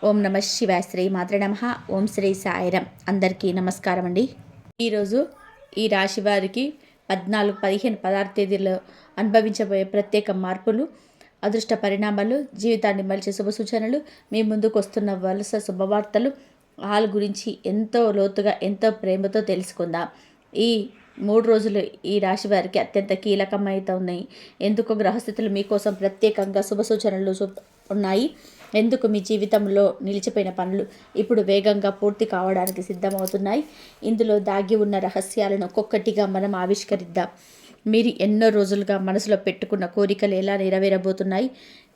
ఓం నమ శివాయ. శ్రీ మాత్ర నమ. ఓం శ్రీ సాయిరం. అందరికీ నమస్కారం అండి. ఈరోజు ఈ రాశి వారికి 14, 15, 16 తేదీల్లో అనుభవించబోయే ప్రత్యేక మార్పులు, అదృష్ట పరిణామాలు, జీవితాన్ని మలిచే శుభ సూచనలు, మీ ముందుకు వస్తున్న వలస శుభవార్తలు, వాళ్ళ గురించి ఎంతో లోతుగా ఎంతో ప్రేమతో తెలుసుకుందాం. ఈ 3 రోజులు ఈ రాశి వారికి అత్యంత కీలకమవుతున్నాయి. ఎందుకు గ్రహస్థితులు మీకోసం ప్రత్యేకంగా శుభ సూచనలు ఉన్నాయి. ఎందుకు మీ జీవితంలో నిలిచిపోయిన పనులు ఇప్పుడు వేగంగా పూర్తి కావడానికి సిద్ధమవుతున్నాయి. ఇందులో దాగి ఉన్న రహస్యాలను ఒక్కొక్కటిగా మనం ఆవిష్కరిద్దాం. మీరు ఎన్నో రోజులుగా మనసులో పెట్టుకున్న కోరికలు ఎలా నెరవేరబోతున్నాయి.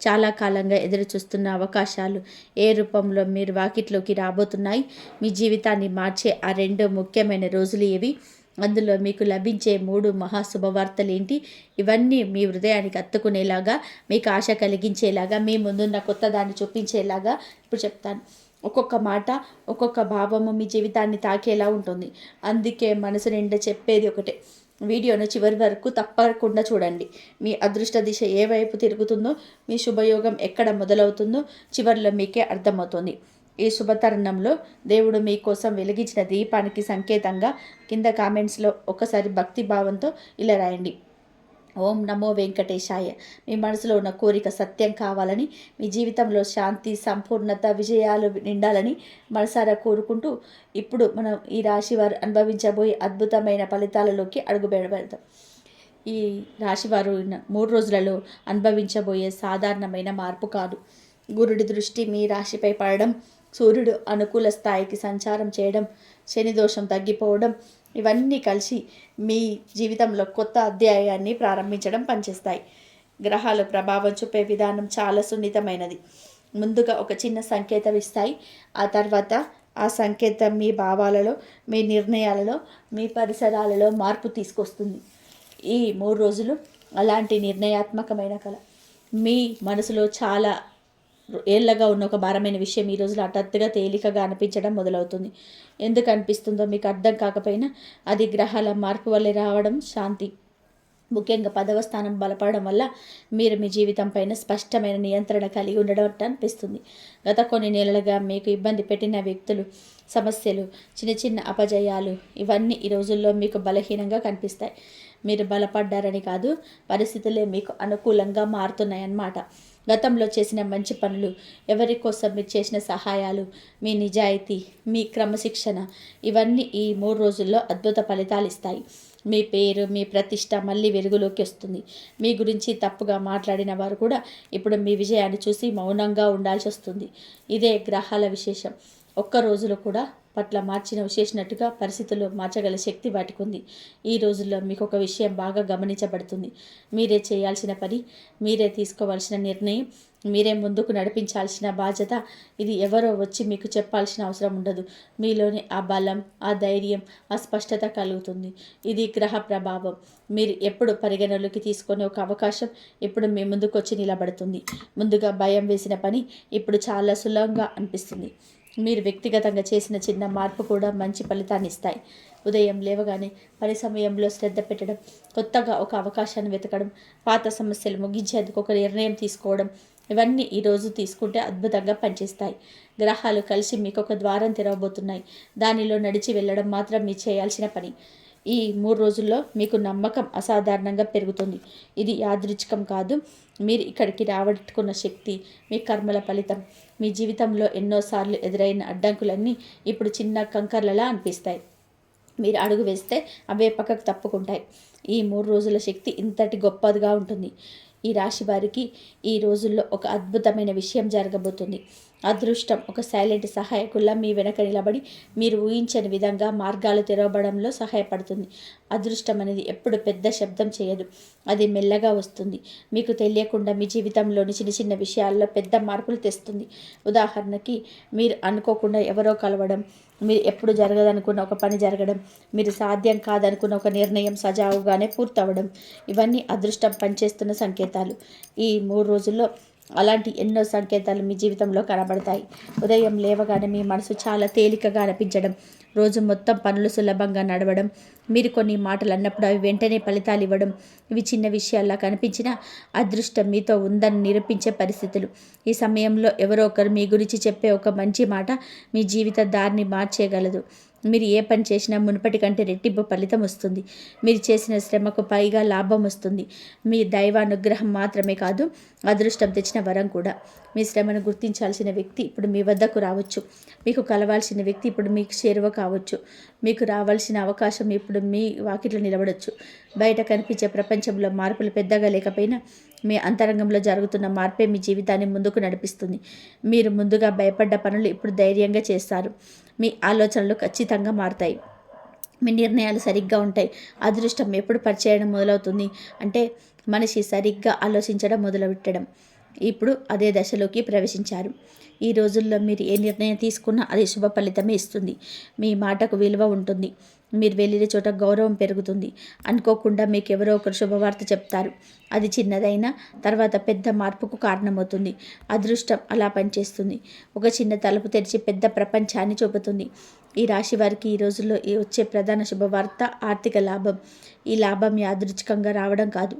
చాలా కాలంగా ఎదురు చూస్తున్న అవకాశాలు ఏ రూపంలో మీరు వాకిట్లోకి రాబోతున్నాయి. మీ జీవితాన్ని మార్చే ఆ 2 ముఖ్యమైన రోజులు ఏవి, అందులో మీకు లభించే 3 మహాశుభవార్తలేంటి, ఇవన్నీ మీ హృదయానికి హత్తుకునేలాగా, మీకు ఆశ కలిగించేలాగా, మీ ముందున్న కొత్త దాన్ని చూపించేలాగా ఇప్పుడు చెప్తాను. ఒక్కొక్క మాట, ఒక్కొక్క భావము మీ జీవితాన్ని తాకేలా ఉంటుంది. అందుకే మనసు నిండా చెప్పేది ఒకటే. వీడియోను చివరి వరకు తప్పకుండా చూడండి. మీ అదృష్ట దిశ ఏ వైపు తిరుగుతుందో, మీ శుభయోగం ఎక్కడ మొదలవుతుందో చివరిలో మీకే అర్థమవుతుంది. ఈ శుభతరుణంలో దేవుడు మీకోసం వెలిగించిన దీపానికి సంకేతంగా కింద కామెంట్స్లో ఒకసారి భక్తి భావంతో ఇలా రాయండి: ఓం నమో వెంకటేశాయ. మీ మనసులో ఉన్న కోరిక సత్యం కావాలని, మీ జీవితంలో శాంతి, సంపూర్ణత, విజయాలు నిండాలని మనసారా కోరుకుంటూ ఇప్పుడు మనం ఈ రాశి వారు అనుభవించబోయే అద్భుతమైన ఫలితాలలోకి అడుగు పెడదాం. ఈ రాశివారు 3 రోజులలో అనుభవించబోయే సాధారణమైన మార్పు కాదు. గురుడి దృష్టి మీ రాశిపై పడడం, సూర్యుడు అనుకూల స్థాయికి సంచారం చేయడం, శని దోషం తగ్గిపోవడం, ఇవన్నీ కలిసి మీ జీవితంలో కొత్త అధ్యాయాన్ని ప్రారంభించడం పనిచేస్తాయి. గ్రహాల ప్రభావం చూపే విధానం చాలా సున్నితమైనది. ముందుగా ఒక చిన్న సంకేతం ఇస్తాయి. ఆ తర్వాత ఆ సంకేతం మీ భావాలలో, మీ నిర్ణయాలలో, మీ పరిసరాలలో మార్పు తీసుకొస్తుంది. ఈ 3 రోజులు అలాంటి నిర్ణయాత్మకమైన కళ. మీ మనసులో చాలా ఏళ్ళగా ఉన్న ఒక భారమైన విషయం ఈ రోజులో హఠాత్తుగా తేలికగా అనిపించడం మొదలవుతుంది. ఎందుకు అనిపిస్తుందో మీకు అర్థం కాకపోయినా అది గ్రహాల మార్పు వల్లే రావడం. శాంతి, ముఖ్యంగా 10వ స్థానం బలపడడం వల్ల మీరు మీ జీవితం పైన స్పష్టమైన నియంత్రణ కలిగి ఉండడం అనిపిస్తుంది. గత కొన్ని నెలలుగా మీకు ఇబ్బంది పెట్టిన వ్యక్తులు, సమస్యలు, చిన్న చిన్న అపజయాలు, ఇవన్నీ ఈ రోజుల్లో మీకు బలహీనంగా కనిపిస్తాయి. మీరు బలపడ్డారని కాదు, పరిస్థితులే మీకు అనుకూలంగా మారుతున్నాయన్నమాట. గతంలో చేసిన మంచి పనులు, ఎవరి కోసం మీరు చేసిన సహాయాలు, మీ నిజాయితీ, మీ క్రమశిక్షణ, ఇవన్నీ ఈ 3 రోజుల్లో అద్భుత ఫలితాలు ఇస్తాయి. మీ పేరు, మీ ప్రతిష్ట మళ్ళీ వెలుగులోకి వస్తుంది. మీ గురించి తప్పుగా మాట్లాడిన వారు కూడా ఇప్పుడు మీ విజయాన్ని చూసి మౌనంగా ఉండాల్సి వస్తుంది. ఇదే గ్రహాల విశేషం. ఒక్క రోజులో కూడా పట్ల విశేషినట్టుగా పరిస్థితుల్లో మార్చగల శక్తి వాటికి ఉంది. ఈ రోజుల్లో మీకు ఒక విషయం బాగా గమనించబడుతుంది. మీరే చేయాల్సిన పని, మీరే తీసుకోవాల్సిన నిర్ణయం, మీరే ముందుకు నడిపించాల్సిన బాధ్యత. ఇది ఎవరో వచ్చి మీకు చెప్పాల్సిన అవసరం ఉండదు. మీలోని ఆ బలం, ఆ ధైర్యం, ఆ స్పష్టత కలుగుతుంది. ఇది గ్రహ ప్రభావం. మీరు ఎప్పుడు పరిగణలోకి తీసుకునే ఒక అవకాశం ఇప్పుడు మీ ముందుకు వచ్చి నిలబడుతుంది. ముందుగా భయం వేసిన పని ఇప్పుడు చాలా సులభంగా అనిపిస్తుంది. మీరు వ్యక్తిగతంగా చేసిన చిన్న మార్పు కూడా మంచి ఫలితాన్ని ఇస్తాయి. ఉదయం లేవగానే పని సమయంలో శ్రద్ధ పెట్టడం, కొత్తగా ఒక అవకాశాన్ని వెతకడం, పాత సమస్యలు ముగించేందుకు ఒక నిర్ణయం తీసుకోవడం, ఇవన్నీ ఈరోజు తీసుకుంటే అద్భుతంగా పనిచేస్తాయి. గ్రహాలు కలిసి మీకు ఒక ద్వారం తెరవబోతున్నాయి. దానిలో నడిచి వెళ్ళడం మాత్రం మీరు చేయాల్సిన పని. ఈ 3 రోజుల్లో మీకు నమ్మకం అసాధారణంగా పెరుగుతుంది. ఇది యాదృచ్ఛికం కాదు. మీరు ఇక్కడికి రాబట్టుకున్న శక్తి, మీ కర్మల ఫలితం. మీ జీవితంలో ఎన్నోసార్లు ఎదురైన అడ్డంకులన్నీ ఇప్పుడు చిన్న కంకర్లలా అనిపిస్తాయి. మీరు అడుగు వేస్తే అవే పక్కకు తప్పుకుంటాయి. ఈ 3 రోజుల శక్తి ఇంతటి గొప్పదిగా ఉంటుంది. ఈ రాశి వారికి ఈ రోజుల్లో ఒక అద్భుతమైన విషయం జరగబోతుంది. అదృష్టం ఒక సైలెంట్ సహాయకుల్లా మీ వెనక నిలబడి మీరు ఊహించని విధంగా మార్గాలు తెరవబడంలో సహాయపడుతుంది. అదృష్టం అనేది ఎప్పుడు పెద్ద శబ్దం చేయదు, అది మెల్లగా వస్తుంది. మీకు తెలియకుండా మీ జీవితంలోని చిన్న చిన్న విషయాల్లో పెద్ద మార్పులు తెస్తుంది. ఉదాహరణకి, మీరు అనుకోకుండా ఎవరో కలవడం, మీరు ఎప్పుడు జరగదనుకున్న ఒక పని జరగడం, మీరు సాధ్యం కాదనుకున్న ఒక నిర్ణయం సజావుగానే పూర్తవడం, ఇవన్నీ అదృష్టం పనిచేస్తున్న సంకేతాలు. ఈ 3 రోజుల్లో అలాంటి ఎన్నో సంకేతాలు మీ జీవితంలో కనబడతాయి. ఉదయం లేవగానే మీ మనసు చాలా తేలికగా అనిపించడం, రోజు మొత్తం పనులు సులభంగా నడవడం, మీరు కొన్ని మాటలు అన్నప్పుడు అవి వెంటనే ఫలితాలు ఇవ్వడం, ఇవి చిన్న విషయాల్లా కనిపించినా అదృష్టం మీతో ఉందని నిరూపించే పరిస్థితులు. ఈ సమయంలో ఎవరో ఒకరు మీ గురించి చెప్పే ఒక మంచి మాట మీ జీవిత దారిని మార్చేయగలదు. మీరు ఏ పని చేసినా మునుపటి కంటే రెట్టింపు ఫలితం వస్తుంది. మీరు చేసిన శ్రమకు పైగా లాభం వస్తుంది. మీ దైవానుగ్రహం మాత్రమే కాదు, అదృష్టం తెచ్చిన వరం కూడా. మీ శ్రమను గుర్తించాల్సిన వ్యక్తి ఇప్పుడు మీ వద్దకు రావచ్చు. మీకు కలవాల్సిన వ్యక్తి ఇప్పుడు మీకు చేరువ కావచ్చు. మీకు రావాల్సిన అవకాశం ఇప్పుడు మీ వాకిట్లో నిలబడవచ్చు. బయట కనిపించే ప్రపంచంలో మార్పులు పెద్దగా లేకపోయినా మీ అంతరంగంలో జరుగుతున్న మార్పే మీ జీవితాన్ని ముందుకు నడిపిస్తుంది. మీరు ముందుగా భయపడ్డ పనులు ఇప్పుడు ధైర్యంగా చేస్తారు. మీ ఆలోచనలు ఖచ్చితంగా మారుతాయి. మీ నిర్ణయాలు సరిగ్గా ఉంటాయి. అదృష్టం ఎప్పుడు పనిచేయడం మొదలవుతుంది అంటే మనిషి సరిగ్గా ఆలోచించడం మొదలుపెట్టడం. ఇప్పుడు అదే దశలోకి ప్రవేశించారు. ఈ రోజుల్లో మీరు ఏ నిర్ణయం తీసుకున్నా అది శుభ ఫలితమే ఇస్తుంది. మీ మాటకు విలువ ఉంటుంది. మీరు వెళ్ళిన చోట గౌరవం పెరుగుతుంది. అనుకోకుండా మీకు ఎవరో ఒకరు శుభవార్త చెప్తారు. అది చిన్నదైనా తర్వాత పెద్ద మార్పుకు కారణమవుతుంది. అదృష్టం అలా పనిచేస్తుంది. ఒక చిన్న తలుపు తెరిచి పెద్ద ప్రపంచాన్ని చూపుతుంది. ఈ రాశి వారికి ఈ రోజుల్లో వచ్చే ప్రధాన శుభవార్త ఆర్థిక లాభం. ఈ లాభం యాదృచ్ఛికంగా రావడం కాదు.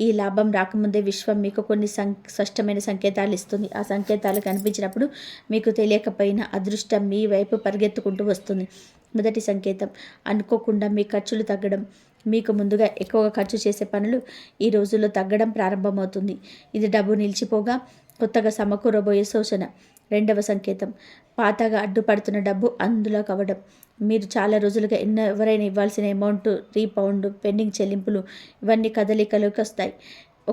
ఈ లాభం రాకముందే విశ్వం మీకు కొన్ని స్పష్టమైన సంకేతాలు ఇస్తుంది. ఆ సంకేతాలు కనిపించినప్పుడు మీకు తెలియకపోయినా అదృష్టం మీ వైపు పరిగెత్తుకుంటూ వస్తుంది. మొదటి సంకేతం, అనుకోకుండా మీ ఖర్చులు తగ్గడం. మీకు ముందుగా ఎక్కువగా ఖర్చు చేసే పనులు ఈ రోజుల్లో తగ్గడం ప్రారంభమవుతుంది. ఇది డబ్బు నిలిచిపోగా కొత్తగా సమకూరబోయే సూచన. రెండవ సంకేతం, పాతగా అడ్డుపడుతున్న డబ్బు అందులో కవ్వడం. మీరు చాలా రోజులుగా ఎవరైనా ఇవ్వాల్సిన అమౌంట్ రీఫండ్, పెండింగ్ చెల్లింపులు ఇవన్నీ కదలికలోకి వస్తాయి.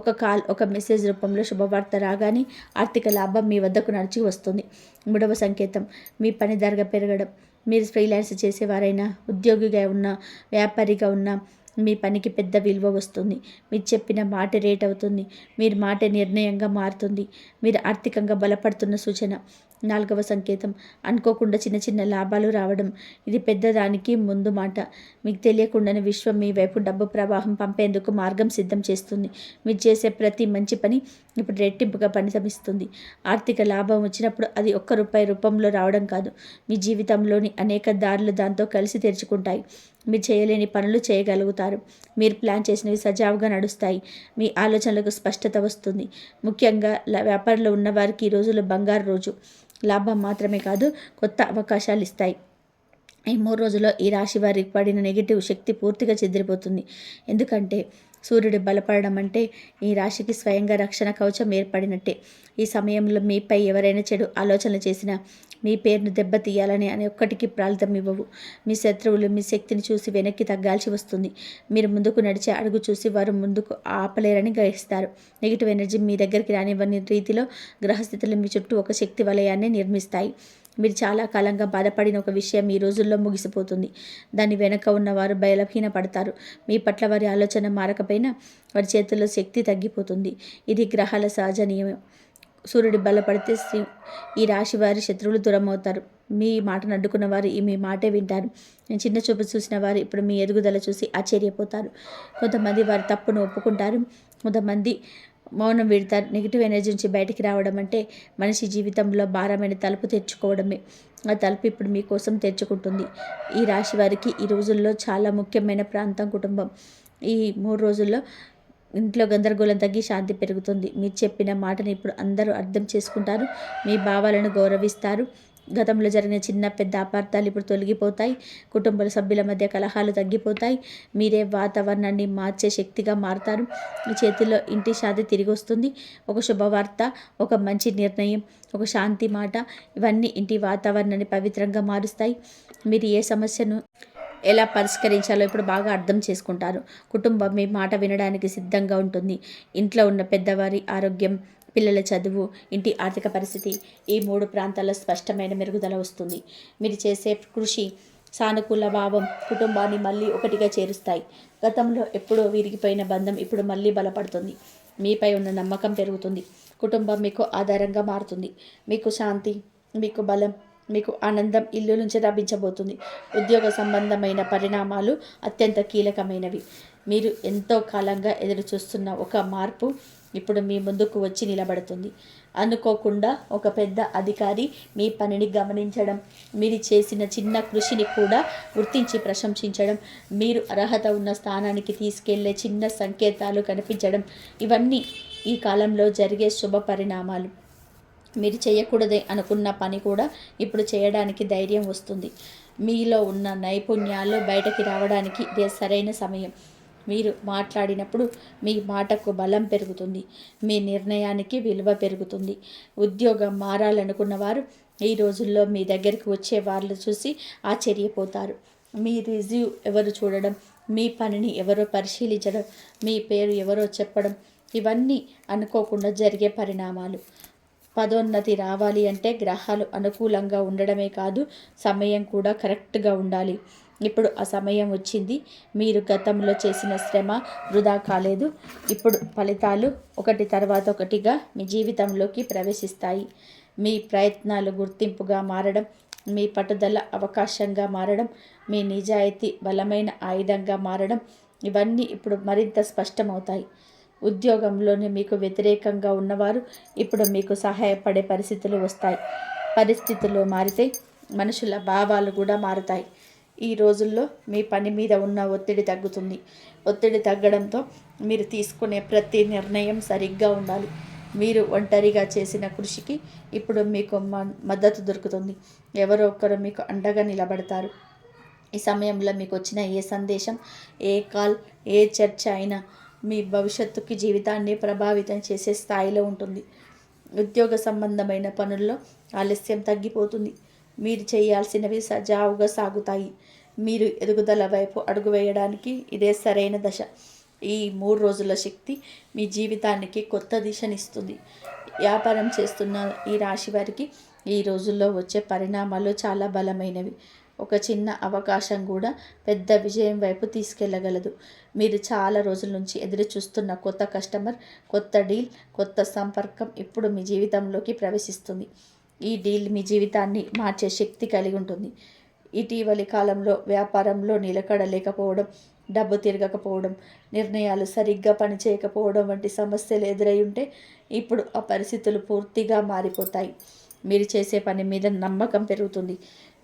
ఒక కాల్, ఒక మెసేజ్ రూపంలో శుభవార్త రాగానే ఆర్థిక లాభం మీ వద్దకు నడిచి వస్తుంది. మూడవ సంకేతం, మీ పని ధర పెరగడం. మీరు ఫ్రీలాన్స్ చేసేవారైనా, ఉద్యోగిగా ఉన్నా, వ్యాపారిగా ఉన్నా మీ పనికి పెద్ద విలువ వస్తుంది. మీరు చెప్పిన మాట రేట్ అవుతుంది. మీరు మాట నిర్ణయంగా మారుతుంది. మీరు ఆర్థికంగా బలపడుతున్న సూచన. నాలుగవ సంకేతం, అనుకోకుండా చిన్న చిన్న లాభాలు రావడం. ఇది పెద్దదానికి ముందు మాట. మీకు తెలియకుండానే విశ్వం మీ వైపు డబ్బు ప్రవాహం పంపేందుకు మార్గం సిద్ధం చేస్తుంది. మీరు చేసే ప్రతి మంచి పని ఇప్పుడు రెట్టింపుగా ఫలితమిస్తుంది. ఆర్థిక లాభం వచ్చినప్పుడు అది ఒక్క రూపాయి రూపంలో రావడం కాదు, మీ జీవితంలోని అనేక దారులు దాంతో కలిసి తెరుచుకుంటాయి. మీరు చేయలేని పనులు చేయగలుగుతారు. మీరు ప్లాన్ చేసినవి సజావుగా నడుస్తాయి. మీ ఆలోచనలకు స్పష్టత వస్తుంది. ముఖ్యంగా వ్యాపారంలో ఉన్నవారికి ఈ రోజులు బంగారు రోజు. లాభం మాత్రమే కాదు, కొత్త అవకాశాలు ఇస్తాయి. ఈ 3 రోజుల్లో ఈ రాశి వారికి పడిన నెగిటివ్ శక్తి పూర్తిగా చెదిరిపోతుంది. ఎందుకంటే సూర్యుడు బలపడడం అంటే ఈ రాశికి స్వయంగా రక్షణ కవచం ఏర్పడినట్టే. ఈ సమయంలో మీపై ఎవరైనా చెడు ఆలోచనలు చేసినా, మీ పేరును దెబ్బతీయాలని అని ఒక్కటికి ఫలితం ఇవ్వవు. మీ శత్రువులు మీ శక్తిని చూసి వెనక్కి తగ్గాల్సి వస్తుంది. మీరు ముందుకు నడిచే అడుగు చూసి వారు ముందుకు ఆపలేరని గ్రహిస్తారు. నెగిటివ్ ఎనర్జీ మీ దగ్గరికి రానివ్వని రీతిలో గ్రహస్థితులు మీ చుట్టూ ఒక శక్తి వలయాన్ని నిర్మిస్తాయి. మీరు చాలా కాలంగా బాధపడిన ఒక విషయం ఈ రోజుల్లో ముగిసిపోతుంది. దాని వెనక ఉన్నవారు బలహీన పడతారు. మీ పట్ల వారి ఆలోచన మారకపోయినా వారి చేతుల్లో శక్తి తగ్గిపోతుంది. ఇది గ్రహాల సహజ నియమం. సూర్యుడు బలపడితే ఈ రాశి వారి శత్రువులు దూరం అవుతారు. మీ మాటను అడ్డుకున్న వారు మీ మాటే వింటారు. చిన్న చూపు చూసిన వారు ఇప్పుడు మీ ఎదుగుదల చూసి ఆశ్చర్యపోతారు. కొంతమంది వారి తప్పును ఒప్పుకుంటారు, కొంతమంది మౌనం వీడతారు. నెగిటివ్ ఎనర్జీ నుంచి బయటికి రావడం అంటే మనిషి జీవితంలో భారమైన తలుపు తెరుచుకోవడమే. ఆ తలుపు ఇప్పుడు మీకోసం తెరుచుకుంటుంది. ఈ రాశి వారికి ఈ రోజుల్లో చాలా ముఖ్యమైన ప్రాంతం కుటుంబం. ఈ 3 రోజుల్లో ఇంట్లో గందరగోళం తగ్గి శాంతి పెరుగుతుంది. మీరు చెప్పిన మాటని ఇప్పుడు అందరూ అర్థం చేసుకుంటారు. మీ భావాలను గౌరవిస్తారు. గతంలో జరిగిన చిన్న పెద్ద అపార్థాలు ఇప్పుడు తొలగిపోతాయి. కుటుంబ సభ్యుల మధ్య కలహాలు తగ్గిపోతాయి. మీరే వాతావరణాన్ని మార్చే శక్తిగా మారుతారు. మీ చేతిలో ఇంటి శాంతి తిరిగి వస్తుంది. ఒక శుభవార్త, ఒక మంచి నిర్ణయం, ఒక శాంతి మాట ఇవన్నీ ఇంటి వాతావరణాన్ని పవిత్రంగా మారుస్తాయి. మీరు ఏ సమస్యను ఎలా పరిష్కరించాలో ఇప్పుడు బాగా అర్థం చేసుకుంటారు. కుటుంబం మీ మాట వినడానికి సిద్ధంగా ఉంటుంది. ఇంట్లో ఉన్న పెద్దవారి ఆరోగ్యం, పిల్లల చదువు, ఇంటి ఆర్థిక పరిస్థితి ఈ 3 ప్రాంతాల్లో స్పష్టమైన మెరుగుదల వస్తుంది. మీరు చేసే కృషి, సానుకూల భావం కుటుంబాన్ని మళ్ళీ ఒకటిగా చేరుస్తాయి. గతంలో ఎప్పుడో విరిగిపోయిన బంధం ఇప్పుడు మళ్ళీ బలపడుతుంది. మీపై ఉన్న నమ్మకం పెరుగుతుంది. కుటుంబం మీకు ఆధారంగా మారుతుంది. మీకు శాంతి, మీకు బలం, మీకు ఆనందం ఇల్లు నుంచి లభించబోతుంది. ఉద్యోగ సంబంధమైన పరిణామాలు అత్యంత కీలకమైనవి. మీరు ఎంతో కాలంగా ఎదురు చూస్తున్న ఒక మార్పు ఇప్పుడు మీ ముందుకు వచ్చి నిలబడుతుంది. అనుకోకుండా ఒక పెద్ద అధికారి మీ పనిని గమనించడం, మీరు చేసిన చిన్న కృషిని కూడా గుర్తించి ప్రశంసించడం, మీరు అర్హత ఉన్న స్థానానికి తీసుకెళ్లే చిన్న సంకేతాలు కనిపించడం, ఇవన్నీ ఈ కాలంలో జరిగే శుభ పరిణామాలు. మీరు చేయకూడదే అనుకున్న పని కూడా ఇప్పుడు చేయడానికి ధైర్యం వస్తుంది. మీలో ఉన్న నైపుణ్యాలు బయటకి రావడానికి ఇదే సరైన సమయం. మీరు మాట్లాడినప్పుడు మీ మాటకు బలం పెరుగుతుంది, మీ నిర్ణయానికి విలువ పెరుగుతుంది. ఉద్యోగం మారాలనుకున్న వారు ఈ రోజుల్లో మీ దగ్గరికి వచ్చే వాళ్ళు చూసి ఆశ్చర్యపోతారు. మీ రిజ్యూ ఎవరు చూడడం, మీ పనిని ఎవరో పరిశీలించడం, మీ పేరు ఎవరో చెప్పడం, ఇవన్నీ అనుకోకుండా జరిగే పరిణామాలు. పదోన్నతి రావాలి అంటే గ్రహాలు అనుకూలంగా ఉండడమే కాదు, సమయం కూడా కరెక్ట్గా ఉండాలి. ఇప్పుడు ఆ సమయం వచ్చింది. మీరు గతంలో చేసిన శ్రమ వృధా కాలేదు. ఇప్పుడు ఫలితాలు ఒకటి తర్వాత ఒకటిగా మీ జీవితంలోకి ప్రవేశిస్తాయి. మీ ప్రయత్నాలు గుర్తింపుగా మారడం, మీ పట్టుదల అవకాశంగా మారడం, మీ నిజాయితీ బలమైన ఆయుధంగా మారడం, ఇవన్నీ ఇప్పుడు మరింత స్పష్టమవుతాయి. ఉద్యోగంలోనే మీకు వ్యతిరేకంగా ఉన్నవారు ఇప్పుడు మీకు సహాయపడే పరిస్థితులు వస్తాయి. పరిస్థితులు మారితే మనుషుల భావాలు కూడా మారుతాయి. ఈ రోజుల్లో మీ పని మీద ఉన్న ఒత్తిడి తగ్గుతుంది. ఒత్తిడి తగ్గడంతో మీరు తీసుకునే ప్రతి నిర్ణయం సరిగ్గా ఉండాలి. మీరు ఒంటరిగా చేసిన కృషికి ఇప్పుడు మీకు మద్దతు దొరుకుతుంది. ఎవరో ఒకరు మీకు అండగా నిలబడతారు. ఈ సమయంలో మీకు వచ్చిన ఏ సందేశం, ఏ కాల్, ఏ చర్చ అయినా మీ భవిష్యత్తుకి జీవితాన్ని ప్రభావితం చేసే స్థాయిలో ఉంటుంది. ఉద్యోగ సంబంధమైన పనుల్లో ఆలస్యం తగ్గిపోతుంది. మీరు చేయాల్సినవి సజావుగా సాగుతాయి. మీరు ఎదుగుదల వైపు అడుగు వేయడానికి ఇదే సరైన దశ. ఈ 3 రోజుల శక్తి మీ జీవితానికి కొత్త దిశనిస్తుంది. వ్యాపారం చేస్తున్న ఈ రాశి వారికి ఈ రోజుల్లో వచ్చే పరిణామాలు చాలా బలమైనవి. ఒక చిన్న అవకాశం కూడా పెద్ద విజయం వైపు తీసుకెళ్లగలదు. మీరు చాలా రోజుల నుంచి ఎదురు చూస్తున్న కొత్త కస్టమర్, కొత్త డీల్, కొత్త సంపర్కం ఇప్పుడు మీ జీవితంలోకి ప్రవేశిస్తుంది. ఈ డీల్ మీ జీవితాన్ని మార్చే శక్తి కలిగి ఉంటుంది. ఇటీవలి కాలంలో వ్యాపారంలో నిలకడ లేకపోవడం, డబ్బు తిరగకపోవడం, నిర్ణయాలు సరిగ్గా పనిచేయకపోవడం వంటి సమస్యలు ఎదురై ఉంటే ఇప్పుడు ఆ పరిస్థితులు పూర్తిగా మారిపోతాయి. మీరు చేసే పని మీద నమ్మకం పెరుగుతుంది.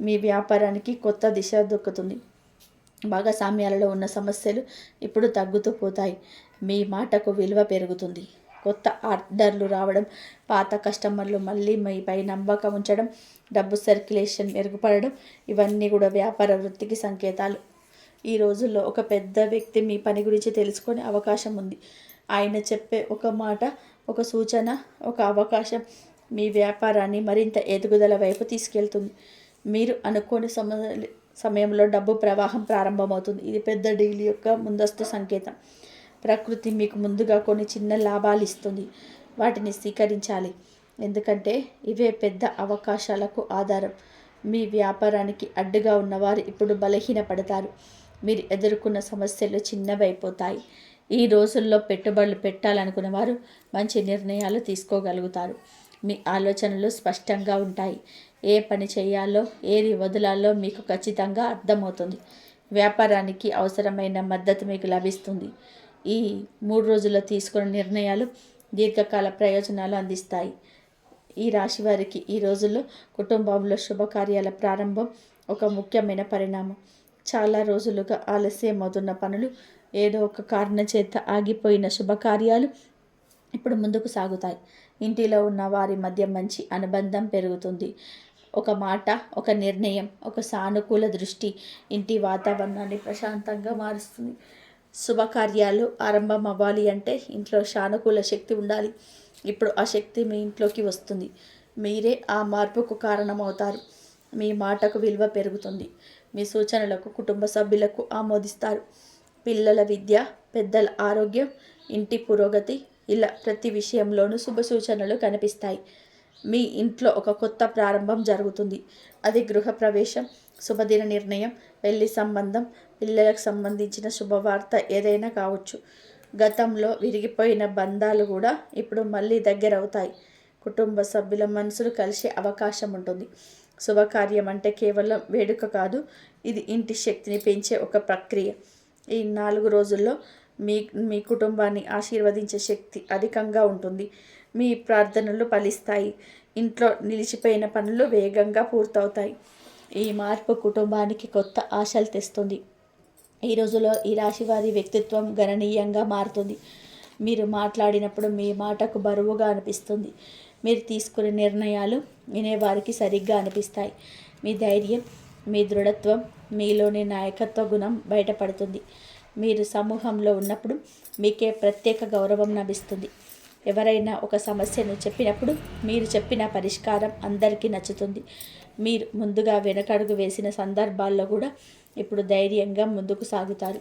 మీ వ్యాపారానికి కొత్త దిశ దొక్కుతుంది. భాగస్వామ్యాలలో ఉన్న సమస్యలు ఇప్పుడు తగ్గుతూ పోతాయి. మీ మాటకు విలువ పెరుగుతుంది. కొత్త ఆర్డర్లు రావడం, పాత కస్టమర్లు మళ్ళీ మీపై నమ్మకం ఉంచడం, డబ్బు సర్క్యులేషన్ మెరుగుపడడం, ఇవన్నీ కూడా వ్యాపార వృద్ధికి సంకేతాలు. ఈ రోజుల్లో ఒక పెద్ద వ్యక్తి మీ పని గురించి తెలుసుకునే అవకాశం ఉంది. ఆయన చెప్పే ఒక మాట, ఒక సూచన, ఒక అవకాశం మీ వ్యాపారాన్ని మరింత ఎదుగుదల వైపు తీసుకెళ్తుంది. మీరు అనుకోని సమయంలో డబ్బు ప్రవాహం ప్రారంభమవుతుంది. ఇది పెద్ద డీల్ యొక్క ముందస్తు సంకేతం. ప్రకృతి మీకు ముందుగా కొన్ని చిన్న లాభాలు ఇస్తుంది. వాటిని స్వీకరించాలి. ఎందుకంటే ఇవే పెద్ద అవకాశాలకు ఆధారం. మీ వ్యాపారానికి అడ్డుగా ఉన్నవారు ఇప్పుడు బలహీనపడతారు. మీరు ఎదుర్కొన్న సమస్యలు చిన్నవైపోతాయి. ఈ రోజుల్లో పెట్టుబడులు పెట్టాలనుకున్న వారు మంచి నిర్ణయాలు తీసుకోగలుగుతారు. మీ ఆలోచనలు స్పష్టంగా ఉంటాయి. ఏ పని చేయాలో, ఏది వదలాలో మీకు ఖచ్చితంగా అర్థమవుతుంది. వ్యాపారానికి అవసరమైన మద్దతు మీకు లభిస్తుంది. ఈ 3 రోజుల్లో తీసుకున్న నిర్ణయాలు దీర్ఘకాల ప్రయోజనాలు అందిస్తాయి. ఈ రాశి వారికి ఈ రోజుల్లో కుటుంబంలో శుభకార్యాల ప్రారంభం ఒక ముఖ్యమైన పరిణామం. చాలా రోజులుగా ఆలస్యం అవుతున్న పనులు, ఏదో ఒక కారణం చేత ఆగిపోయిన శుభకార్యాలు ఇప్పుడు ముందుకు సాగుతాయి. ఇంటిలో ఉన్న వారి మధ్య మంచి అనుబంధం పెరుగుతుంది. ఒక మాట, ఒక నిర్ణయం, ఒక సానుకూల దృష్టి ఇంటి వాతావరణాన్ని ప్రశాంతంగా మారుస్తుంది. శుభకార్యాలు ఆరంభం అవ్వాలి అంటే ఇంట్లో సానుకూల శక్తి ఉండాలి. ఇప్పుడు ఆ శక్తి మీ ఇంట్లోకి వస్తుంది. మీరే ఆ మార్పుకు కారణమవుతారు. మీ మాటకు విలువ పెరుగుతుంది. మీ సూచనలకు కుటుంబ సభ్యులకు ఆమోదిస్తారు. పిల్లల విద్య, పెద్దల ఆరోగ్యం, ఇంటి పురోగతి, ఇలా ప్రతి విషయంలోనూ శుభ సూచనలు కనిపిస్తాయి. మీ ఇంట్లో ఒక కొత్త ప్రారంభం జరుగుతుంది. అది గృహప్రవేశం, శుభదిన నిర్ణయం, పెళ్లి సంబంధం, పిల్లలకు సంబంధించిన శుభవార్త ఏదైనా కావచ్చు. గతంలో విరిగిపోయిన బంధాలు కూడా ఇప్పుడు మళ్ళీ దగ్గరవుతాయి. కుటుంబ సభ్యుల మనసులు కలిసే అవకాశం ఉంటుంది. శుభకార్యం అంటే కేవలం వేడుక కాదు, ఇది ఇంటి శక్తిని పెంచే ఒక ప్రక్రియ. ఈ 4 రోజుల్లో మీ మీ కుటుంబాన్ని ఆశీర్వదించే శక్తి అధికంగా ఉంటుంది. మీ ప్రార్థనలు ఫలిస్తాయి. ఇంట్లో నిలిచిపోయిన పనులు వేగంగా పూర్తవుతాయి. ఈ మార్పు కుటుంబానికి కొత్త ఆశలు తెస్తుంది. ఈ రోజులో ఈ రాశి వారి వ్యక్తిత్వం గణనీయంగా మారుతుంది. మీరు మాట్లాడినప్పుడు మీ మాటకు బరువుగా అనిపిస్తుంది. మీరు తీసుకునే నిర్ణయాలు వినేవారికి సరిగ్గా అనిపిస్తాయి. మీ ధైర్యం, మీ దృఢత్వం, మీలోని నాయకత్వ గుణం బయటపడుతుంది. మీరు సమూహంలో ఉన్నప్పుడు మీకే ప్రత్యేక గౌరవం లభిస్తుంది. ఎవరైనా ఒక సమస్యను చెప్పినప్పుడు మీరు చెప్పిన పరిష్కారం అందరికీ నచ్చుతుంది. మీరు ముందుగా వెనకడుగు వేసిన సందర్భాల్లో కూడా ఇప్పుడు ధైర్యంగా ముందుకు సాగుతారు.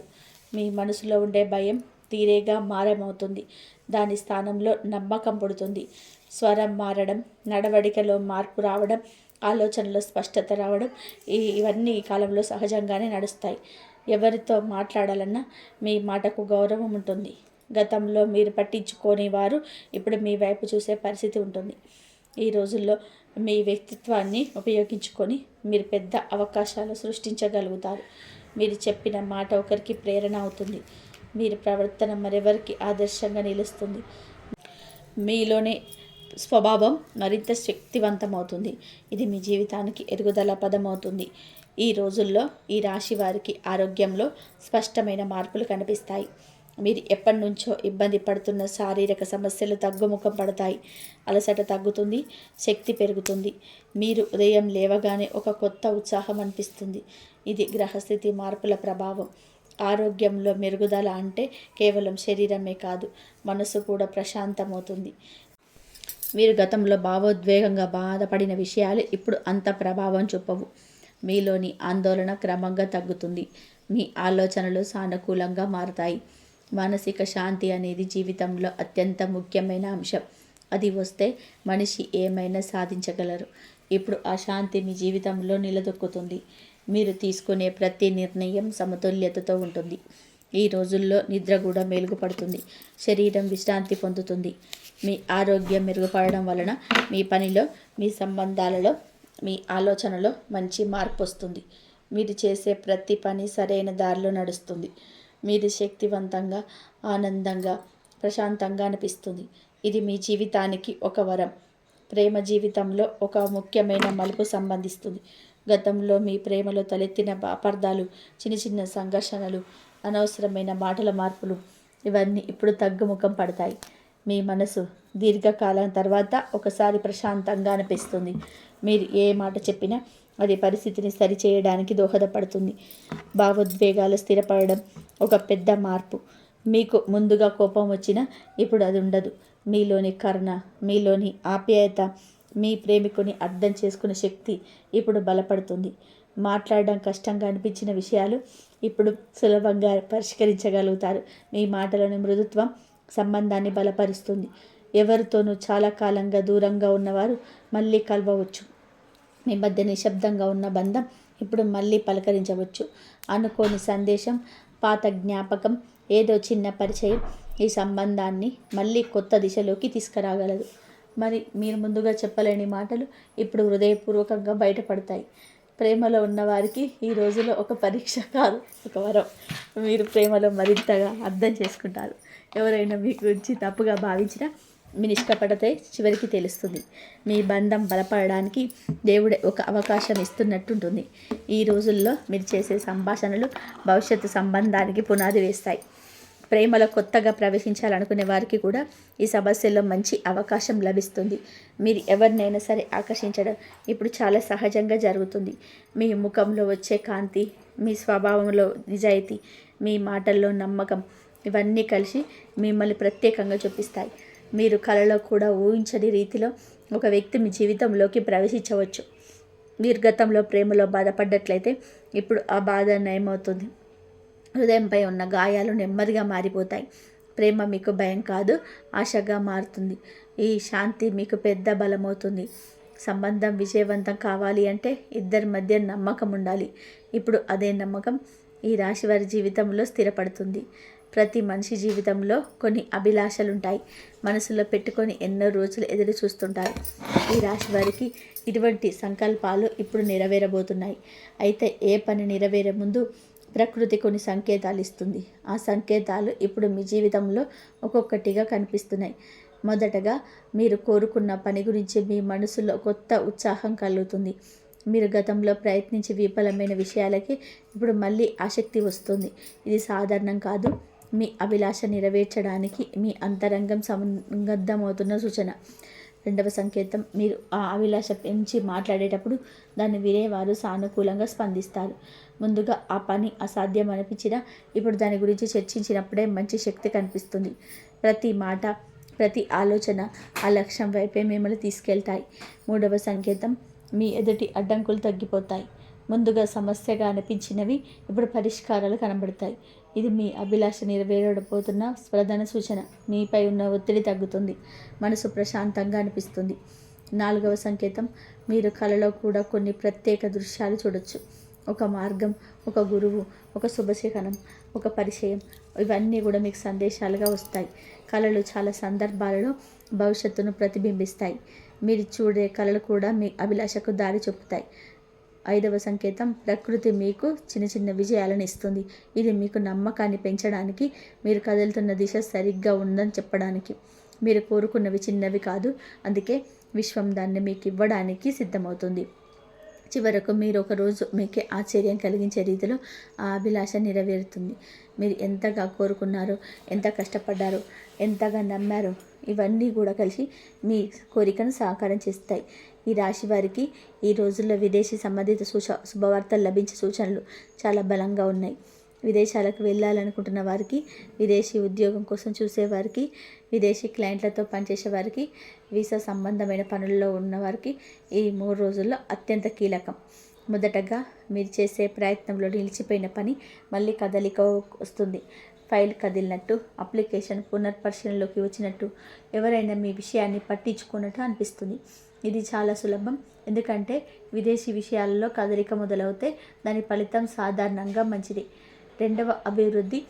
మీ మనసులో ఉండే భయం తీరేగా మారమవుతుంది. దాని స్థానంలో నమ్మకం పుడుతుంది. స్వరం మారడం, నడవడికలో మార్పు రావడం, ఆలోచనలో స్పష్టత రావడం ఇవన్నీ ఈ కాలంలో సహజంగానే నడుస్తాయి. ఎవరితో మాట్లాడాలన్నా మీ మాటకు గౌరవం ఉంటుంది. గతంలో మీరు పట్టించుకోని వారు ఇప్పుడు మీ వైపు చూసే పరిస్థితి ఉంటుంది. ఈ రోజుల్లో మీ వ్యక్తిత్వాన్ని ఉపయోగించుకొని మీరు పెద్ద అవకాశాలు సృష్టించగలుగుతారు. మీరు చెప్పిన మాట ఒకరికి ప్రేరణ అవుతుంది. మీరు ప్రవర్తన మరెవరికి ఆదర్శంగా నిలుస్తుంది. మీలోని స్వభావం మరింత శక్తివంతమవుతుంది. ఇది మీ జీవితానికి ఎదుగుదల పదమవుతుంది. ఈ రోజుల్లో ఈ రాశి వారికి ఆరోగ్యంలో స్పష్టమైన మార్పులు కనిపిస్తాయి. మీరు ఎప్పటి నుంచో ఇబ్బంది పడుతున్న శారీరక సమస్యలు తగ్గుముఖం పడతాయి. అలసట తగ్గుతుంది, శక్తి పెరుగుతుంది. మీరు ఉదయం లేవగానే ఒక కొత్త ఉత్సాహం అనిపిస్తుంది. ఇది గ్రహస్థితి మార్పుల ప్రభావం. ఆరోగ్యంలో మెరుగుదల అంటే కేవలం శరీరమే కాదు, మనసు కూడా ప్రశాంతమవుతుంది. మీరు గతంలో భావోద్వేగంగా బాధపడిన విషయాలు ఇప్పుడు అంత ప్రభావం చూపవు. మీలోని ఆందోళన క్రమంగా తగ్గుతుంది. మీ ఆలోచనలు సానుకూలంగా మారతాయి. మానసిక శాంతి అనేది జీవితంలో అత్యంత ముఖ్యమైన అంశం. అది వస్తే మనిషి ఏమైనా సాధించగలరు. ఇప్పుడు ఆ శాంతి మీ జీవితంలో నిలదొక్కుతుంది. మీరు తీసుకునే ప్రతి నిర్ణయం సమతుల్యతతో ఉంటుంది. ఈ రోజుల్లో నిద్ర కూడా మెరుగుపడుతుంది. శరీరం విశ్రాంతి పొందుతుంది. మీ ఆరోగ్యం మెరుగుపడడం వలన మీ పనిలో, మీ సంబంధాలలో, మీ ఆలోచనలో మంచి మార్పు వస్తుంది. మీరు చేసే ప్రతి పని సరైన దారిలో నడుస్తుంది. మీరు శక్తివంతంగా, ఆనందంగా, ప్రశాంతంగా అనిపిస్తుంది. ఇది మీ జీవితానికి ఒక వరం. ప్రేమ జీవితంలో ఒక ముఖ్యమైన మలుపు సంబంధిస్తుంది. గతంలో మీ ప్రేమలో తలెత్తిన అపార్థాలు, చిన్న చిన్న సంఘర్షణలు, అనవసరమైన మాటల మార్పులు ఇవన్నీ ఇప్పుడు తగ్గుముఖం పడతాయి. మీ మనసు దీర్ఘకాలం తర్వాత ఒకసారి ప్రశాంతంగా అనిపిస్తుంది. మీరు ఏ మాట చెప్పినా అది పరిస్థితిని సరిచేయడానికి దోహదపడుతుంది. భావోద్వేగాలు స్థిరపడడం ఒక పెద్ద మార్పు. మీకు ముందుగా కోపం వచ్చినా ఇప్పుడు అది ఉండదు. మీలోని కరుణ, మీలోని ఆప్యాయత, మీ ప్రేమికుని అర్థం చేసుకునే శక్తి ఇప్పుడు బలపడుతుంది. మాట్లాడడం కష్టంగా అనిపించిన విషయాలు ఇప్పుడు సులభంగా పరిష్కరించగలుగుతారు. మీ మాటలోని మృదుత్వం సంబంధాన్ని బలపరుస్తుంది. ఎవరితోనూ చాలా కాలంగా దూరంగా ఉన్నవారు మళ్ళీ కలవవచ్చు. మీ మధ్య నిశ్శబ్దంగా ఉన్న బంధం ఇప్పుడు మళ్ళీ పలకరించవచ్చు. అనుకోని సందేశం, పాత జ్ఞాపకం, ఏదో చిన్న పరిచయం ఈ సంబంధాన్ని మళ్ళీ కొత్త దిశలోకి తీసుకురాగలదు. మరి మీరు ముందుగా చెప్పలేని మాటలు ఇప్పుడు హృదయపూర్వకంగా బయటపడతాయి. ప్రేమలో ఉన్నవారికి ఈ రోజులో ఒక పరీక్ష కాదు, ఒక వరం. మీరు ప్రేమలో మరింతగా అర్థం చేసుకుంటారు. ఎవరైనా మీ గురించి తప్పుగా భావించినా మీ నిష్కపటతే చివరికి తెలుస్తుంది. మీ బంధం బలపడడానికి దేవుడే ఒక అవకాశం ఇస్తున్నట్టుంటుంది. ఈ రోజుల్లో మీరు చేసే సంభాషణలు భవిష్యత్తు సంబంధానికి పునాది వేస్తాయి. ప్రేమలో కొత్తగా ప్రవేశించాలనుకునే వారికి కూడా ఈ సమస్యల్లో మంచి అవకాశం లభిస్తుంది. మీరు ఎవరినైనా సరే ఆకర్షించడం ఇప్పుడు చాలా సహజంగా జరుగుతుంది. మీ ముఖంలో వచ్చే కాంతి, మీ స్వభావంలో నిజాయితీ, మీ మాటల్లో నమ్మకం ఇవన్నీ కలిసి మిమ్మల్ని ప్రత్యేకంగా చూపిస్తాయి. మీరు కలలో కూడా ఊహించని రీతిలో ఒక వ్యక్తి మీ జీవితంలోకి ప్రవేశించవచ్చు. మీరు గతంలో ప్రేమలో బాధపడ్డట్లయితే ఇప్పుడు ఆ బాధ నయమవుతుంది. హృదయంపై ఉన్న గాయాలు నెమ్మదిగా మారిపోతాయి. ప్రేమ మీకు భయం కాదు, ఆశగా మారుతుంది. ఈ శాంతి మీకు పెద్ద బలమవుతుంది. సంబంధం విజయవంతం కావాలి అంటే ఇద్దరి మధ్య నమ్మకం ఉండాలి. ఇప్పుడు అదే నమ్మకం ఈ రాశి వారి జీవితంలో స్థిరపడుతుంది. ప్రతి మనిషి జీవితంలో కొన్ని అభిలాషలుంటాయి. మనసులో పెట్టుకొని ఎన్నో రోజులు ఎదురు చూస్తుంటారు. ఈ రాశి వారికి ఇటువంటి సంకల్పాలు ఇప్పుడు నెరవేరబోతున్నాయి. అయితే ఏ పని నెరవేరే ముందు ప్రకృతి కొన్ని సంకేతాలు ఇస్తుంది. ఆ సంకేతాలు ఇప్పుడు మీ జీవితంలో ఒక్కొక్కటిగా కనిపిస్తున్నాయి. మొదటగా మీరు కోరుకున్న పని గురించి మీ మనసులో కొత్త ఉత్సాహం కలుగుతుంది. మీరు గతంలో ప్రయత్నించి విఫలమైన విషయాలకి ఇప్పుడు మళ్ళీ ఆసక్తి వస్తుంది. ఇది సాధారణం కాదు. మీ అభిలాష నెరవేర్చడానికి మీ అంతరంగం సంగద్ధమవుతున్న సూచన. రెండవ సంకేతం, మీరు ఆ అభిలాష పెంచి మాట్లాడేటప్పుడు దాన్ని వినేవారు సానుకూలంగా స్పందిస్తారు. ముందుగా ఆ పని అసాధ్యం అనిపించినా ఇప్పుడు దాని గురించి చర్చించినప్పుడే మంచి శక్తి కనిపిస్తుంది. ప్రతి మాట, ప్రతి ఆలోచన ఆ లక్ష్యం వైపే మిమ్మల్ని తీసుకెళ్తాయి. మూడవ సంకేతం, మీ ఎదుటి అడ్డంకులు తగ్గిపోతాయి. ముందుగా సమస్యగా అనిపించినవి ఇప్పుడు పరిష్కారాలు కనబడతాయి. ఇది మీ అభిలాష నెరవేరబోతున్న ప్రధాన సూచన. మీపై ఉన్న ఒత్తిడి తగ్గుతుంది. మనసు ప్రశాంతంగా అనిపిస్తుంది. నాలుగవ సంకేతం, మీరు కలలో కూడా కొన్ని ప్రత్యేక దృశ్యాలు చూడొచ్చు. ఒక మార్గం, ఒక గురువు, ఒక శుభశకనం, ఒక పరిచయం, ఇవన్నీ కూడా మీకు సందేశాలుగా వస్తాయి. కళలు చాలా సందర్భాలలో భవిష్యత్తును ప్రతిబింబిస్తాయి. మీరు చూడే కళలు కూడా మీ అభిలాషకు దారి చూపుతాయి. ఐదవ సంకేతం, ప్రకృతి మీకు చిన్న చిన్న విజయాలను ఇస్తుంది. ఇది మీకు నమ్మకాన్ని పెంచడానికి, మీరు కదులుతున్న దిశ సరిగ్గా ఉందని చెప్పడానికి. మీరు కోరుకున్నవి చిన్నవి కాదు, అందుకే విశ్వం దాన్ని మీకు ఇవ్వడానికి సిద్ధమవుతుంది. చివరకు మీరు ఒకరోజు మీకే ఆశ్చర్యం కలిగించే రీతిలో ఆ అభిలాష నెరవేరుతుంది. మీరు ఎంతగా కోరుకున్నారో, ఎంత కష్టపడ్డారో, ఎంతగా నమ్మారో, ఇవన్నీ కూడా కలిసి మీ కోరికను సాకారం చేస్తాయి. ఈ రాశి వారికి ఈ రోజుల్లో విదేశీ సంబంధిత శుభవార్తలు లభించే సూచనలు చాలా బలంగా ఉన్నాయి. విదేశాలకు వెళ్ళాలనుకుంటున్న వారికి, విదేశీ ఉద్యోగం కోసం చూసేవారికి, విదేశీ క్లయింట్లతో పనిచేసే వారికి, వీసా సంబంధమైన పనుల్లో ఉన్నవారికి ఈ 3 రోజుల్లో అత్యంత కీలకం. మొదటగా మీరు చేసే ప్రయత్నంలో నిలిచిపోయిన పని మళ్ళీ కదలిక వస్తుంది. ఫైల్ కదిలినట్టు, అప్లికేషన్ పునర్పరిశీలనలోకి వచ్చినట్టు, ఎవరైనా మీ విషయాన్ని పట్టించుకున్నట్టు అనిపిస్తుంది. ఇది చాలా సులభం, ఎందుకంటే విదేశీ విషయాలలో కదలిక మొదలవుతే దాని ఫలితం సాధారణంగా మంచిది. రెండవ అభివృద్ధి,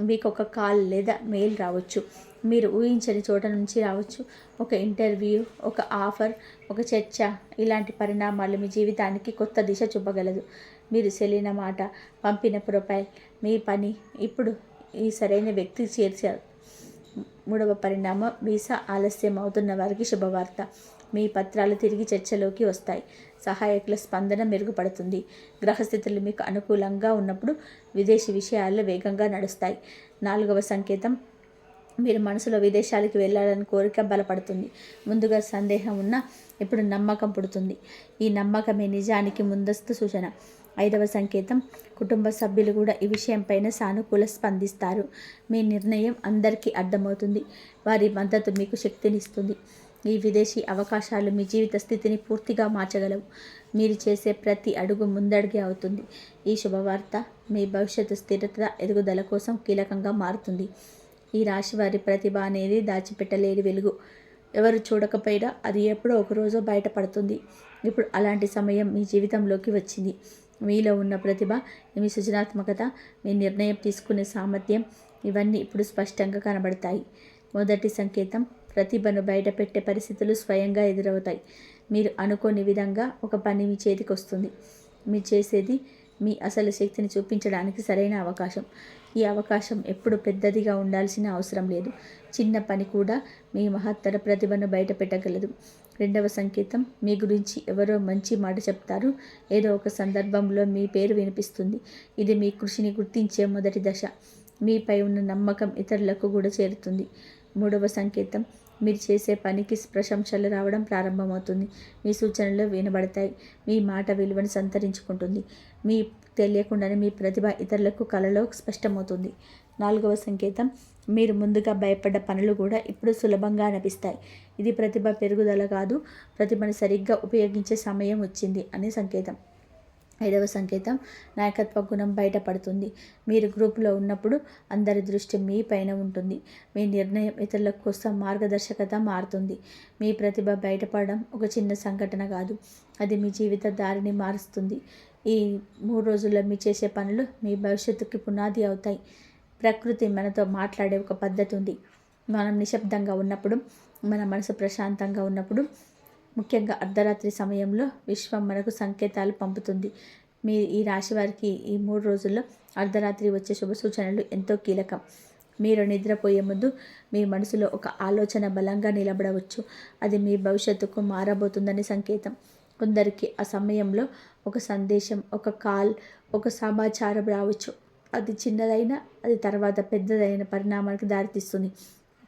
మీకు ఒక కాల్ లేదా మెయిల్ రావచ్చు. మీరు ఊహించని చోట నుంచి రావచ్చు. ఒక ఇంటర్వ్యూ, ఒక ఆఫర్, ఒక చర్చ, ఇలాంటి పరిణామాలు మీ జీవితానికి కొత్త దిశ చూపగలదు. మీరు సెలిన మాట, పంపిన ప్రొఫైల్, మీ పని ఇప్పుడు ఈ సరైన వ్యక్తి చేర్చారు. మూడవ పరిణామం, వీసా ఆలస్యం అవుతున్న వారికి శుభవార్త. మీ పత్రాలు తిరిగి చర్చలోకి వస్తాయి. సహాయకుల స్పందన మెరుగుపడుతుంది. గ్రహస్థితులు మీకు అనుకూలంగా ఉన్నప్పుడు విదేశీ విషయాల్లో వేగంగా నడుస్తాయి. నాలుగవ సంకేతం, మీరు మనసులో విదేశాలకు వెళ్ళాలని కోరిక బలపడుతుంది. ముందుగా సందేహం ఉన్నా ఇప్పుడు నమ్మకం పుడుతుంది. ఈ నమ్మకమే నిజానికి ముందస్తు సూచన. ఐదవ సంకేతం, కుటుంబ సభ్యులు కూడా ఈ విషయంపైన సానుకూల స్పందిస్తారు. మీ నిర్ణయం అందరికీ అర్థమవుతుంది. వారి మద్దతు మీకు శక్తినిస్తుంది. ఈ విదేశీ అవకాశాలు మీ జీవిత స్థితిని పూర్తిగా మార్చగలవు. మీరు చేసే ప్రతి అడుగు ముందడుగే అవుతుంది. ఈ శుభవార్త మీ భవిష్యత్తు స్థిరత, ఎదుగుదల కోసం కీలకంగా మారుతుంది. ఈ రాశి వారి ప్రతిభ అనేది దాచిపెట్టలేని వెలుగు. ఎవరు చూడకపోయినా అది ఎప్పుడో ఒకరోజు బయటపడుతుంది. ఇప్పుడు అలాంటి సమయం మీ జీవితంలోకి వచ్చింది. మీలో ఉన్న ప్రతిభ, మీ సృజనాత్మకత, మీ నిర్ణయం తీసుకునే సామర్థ్యం, ఇవన్నీ ఇప్పుడు స్పష్టంగా కనబడతాయి. మొదటి సంకేతం, ప్రతిభను బయటపెట్టే పరిస్థితులు స్వయంగా ఎదురవుతాయి. మీరు అనుకోని విధంగా ఒక పని మీ చేతికి వస్తుంది. మీరు చేసేది మీ అసలు శక్తిని చూపించడానికి సరైన అవకాశం. ఈ అవకాశం ఎప్పుడు పెద్దదిగా ఉండాల్సిన అవసరం లేదు. చిన్న పని కూడా మీ మహత్తర ప్రతిభను బయటపెట్టగలదు. రెండవ సంకేతం, మీ గురించి ఎవరో మంచి మాట చెప్తారు. ఏదో ఒక సందర్భంలో మీ పేరు వినిపిస్తుంది. ఇది మీ కృషిని గుర్తించే మొదటి దశ. మీపై ఉన్న నమ్మకం ఇతరులకు కూడా చేరుతుంది. మూడవ సంకేతం, మీరు చేసే పనికి ప్రశంసలు రావడం ప్రారంభమవుతుంది. మీ సూచనలు వినబడతాయి. మీ మాట విలువను సంతరించుకుంటుంది. మీ తెలియకుండానే మీ ప్రతిభ ఇతరులకు కలలో స్పష్టమవుతుంది. నాలుగవ సంకేతం, మీరు ముందుగా భయపడ్డ పనులు కూడా ఇప్పుడు సులభంగా అనిపిస్తాయి. ఇది ప్రతిభ పెరుగుదల కాదు, ప్రతిభను సరిగ్గా ఉపయోగించే సమయం వచ్చింది అనే సంకేతం. ఐదవ సంకేతం, నాయకత్వ గుణం బయటపడుతుంది. మీరు గ్రూపులో ఉన్నప్పుడు అందరి దృష్టి మీ పైన ఉంటుంది. మీ నిర్ణయం ఇతరుల కోసం మార్గదర్శకత మారుతుంది. మీ ప్రతిభ బయటపడడం ఒక చిన్న సంఘటన కాదు, అది మీ జీవిత దారిని మారుస్తుంది. ఈ 3 రోజుల్లో మీరు చేసే పనులు మీ భవిష్యత్తుకి పునాది అవుతాయి. ప్రకృతి మనతో మాట్లాడే ఒక పద్ధతి ఉంది. మనం నిశ్శబ్దంగా ఉన్నప్పుడు, మన మనసు ప్రశాంతంగా ఉన్నప్పుడు, ముఖ్యంగా అర్ధరాత్రి సమయంలో విశ్వం మనకు సంకేతాలు పంపుతుంది. మీ ఈ రాశి వారికి ఈ 3 రోజుల్లో అర్ధరాత్రి వచ్చే శుభ సూచనలు ఎంతో కీలకం. మీరు నిద్రపోయే ముందు మీ మనసులో ఒక ఆలోచన బలంగా నిలబడవచ్చు. అది మీ భవిష్యత్తుకు మారబోతుందని సంకేతం. కొందరికి ఆ సమయంలో ఒక సందేశం, ఒక కాల్, ఒక సమాచారం రావచ్చు. అది చిన్నదైనా అది తర్వాత పెద్దదైన పరిణామానికి దారితీస్తుంది.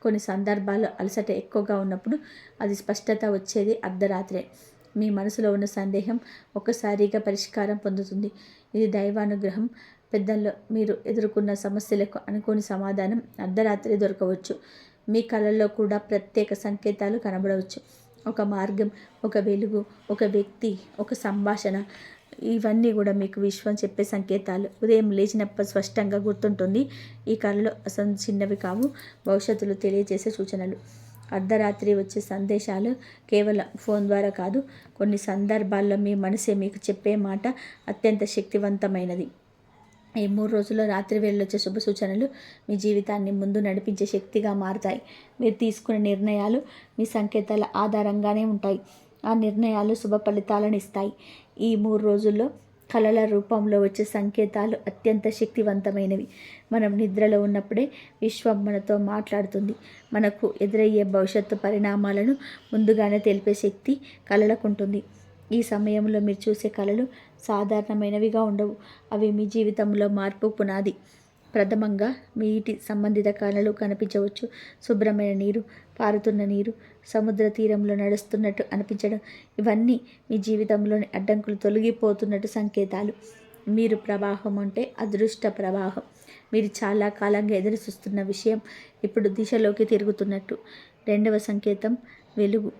కొన్ని సందర్భాల్లో అలసట ఎక్కువగా ఉన్నప్పుడు అది స్పష్టత వచ్చేది అర్ధరాత్రే. మీ మనసులో ఉన్న సందేహం ఒక్కసారిగా పరిష్కారం పొందుతుంది. ఇది దైవానుగ్రహం. పెద్దల్లో మీరు ఎదుర్కొన్న సమస్యలకు అనుకోని సమాధానం అర్ధరాత్రి దొరకవచ్చు. మీ కళల్లో కూడా ప్రత్యేక సంకేతాలు కనబడవచ్చు. ఒక మార్గం, ఒక వెలుగు, ఒక వ్యక్తి, ఒక సంభాషణ, ఇవన్నీ కూడా మీకు విశ్వం చెప్పే సంకేతాలు. ఉదయం లేచినప్పుడు స్పష్టంగా గుర్తుంటుంది. ఈ కళలు అసలు చిన్నవి కావు, భవిష్యత్తులో తెలియజేసే సూచనలు. అర్ధరాత్రి వచ్చే సందేశాలు కేవలం ఫోన్ ద్వారా కాదు, కొన్ని సందర్భాల్లో మీ మనసే మీకు చెప్పే మాట అత్యంత శక్తివంతమైనది. ఈ 3 రోజుల్లో రాత్రి వేళొచ్చే శుభ సూచనలు మీ జీవితాన్ని ముందు నడిపించే శక్తిగా మారుతాయి. మీరు తీసుకునే నిర్ణయాలు మీ సంకేతాల ఆధారంగానే ఉంటాయి. ఆ నిర్ణయాలు శుభ ఫలితాలను ఇస్తాయి. ఈ 3 రోజుల్లో కళల రూపంలో వచ్చే సంకేతాలు అత్యంత శక్తివంతమైనవి. మనం నిద్రలో ఉన్నప్పుడే విశ్వం మనతో మాట్లాడుతుంది. మనకు ఎదురయ్యే భవిష్యత్తు పరిణామాలను ముందుగానే తెలిపే శక్తి కళలకు ఉంటుంది. ఈ సమయంలో మీరు చూసే కళలు సాధారణమైనవిగా ఉండవు. అవి మీ జీవితంలో మార్పు పునాది. ప్రథమంగా మీ ఇంటి సంబంధిత కళలు కనిపించవచ్చు. శుభ్రమైన నీరు, పారుతున్న నీరు, సముద్ర తీరంలో నడుస్తున్నట్టు అనిపించడం, ఇవన్నీ మీ జీవితంలోని అడ్డంకులు తొలగిపోతున్నట్టు సంకేతాలు. మీరు ప్రవాహం అంటే అదృష్ట ప్రవాహం. మీరు చాలా కాలంగా ఎదురు చూస్తున్న విషయం ఇప్పుడు దిశలోకి తిరుగుతున్నట్టు. రెండవ సంకేతం వెలుగు.